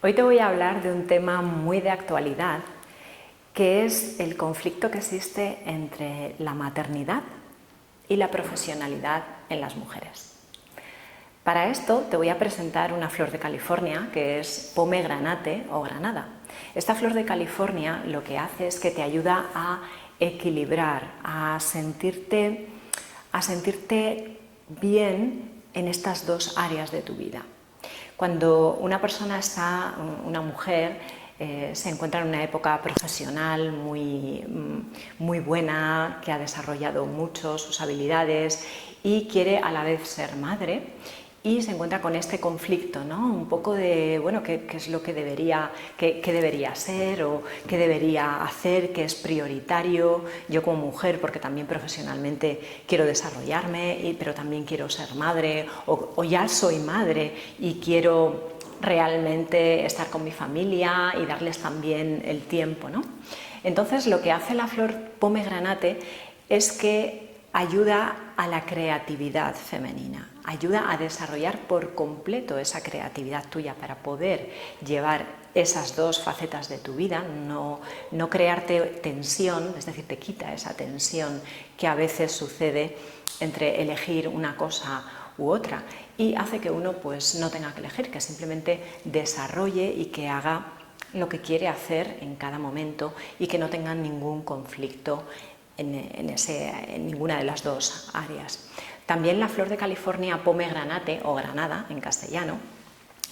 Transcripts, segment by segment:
Hoy te voy a hablar de un tema muy de actualidad, que es el conflicto que existe entre la maternidad y la profesionalidad en las mujeres. Para esto te voy a presentar una flor de California que es pomegranate o granada. Esta flor de California lo que hace es que te ayuda a equilibrar, a sentirte bien en estas dos áreas de tu vida. Cuando una mujer se encuentra en una época profesional muy buena, que ha desarrollado mucho sus habilidades y quiere a la vez ser madre, y se encuentra con este conflicto, ¿no? Un poco de, bueno, ¿qué es lo que debería ser o qué debería hacer, qué es prioritario? Yo como mujer, porque también profesionalmente quiero desarrollarme, pero también quiero ser madre, o ya soy madre y quiero realmente estar con mi familia y darles también el tiempo, ¿no? Entonces lo que hace la flor pomegranate es que ayuda a la creatividad femenina, ayuda a desarrollar por completo esa creatividad tuya para poder llevar esas dos facetas de tu vida, no crearte tensión, es decir, te quita esa tensión que a veces sucede entre elegir una cosa u otra y hace que uno pues no tenga que elegir, que simplemente desarrolle y que haga lo que quiere hacer en cada momento y que no tenga ningún conflicto en ninguna de las dos áreas. También la flor de California pomegranate o granada en castellano,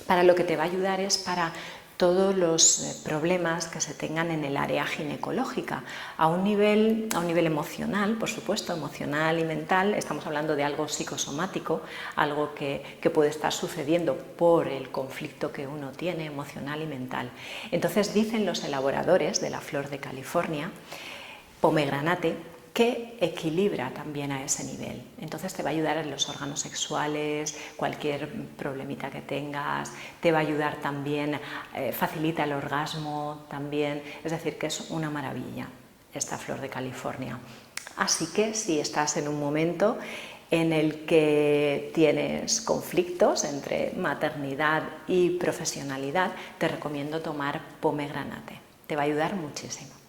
para lo que te va a ayudar es para todos los problemas que se tengan en el área ginecológica, a un nivel emocional, por supuesto, emocional y mental. Estamos hablando de algo psicosomático, algo que puede estar sucediendo por el conflicto que uno tiene emocional y mental. Entonces dicen los elaboradores de la flor de California pomegranate que equilibra también a ese nivel. Entonces te va a ayudar en los órganos sexuales, cualquier problemita que tengas, te va a ayudar también, facilita el orgasmo también, es decir, que es una maravilla esta flor de California. Así que si estás en un momento en el que tienes conflictos entre maternidad y profesionalidad, te recomiendo tomar pomegranate, te va a ayudar muchísimo.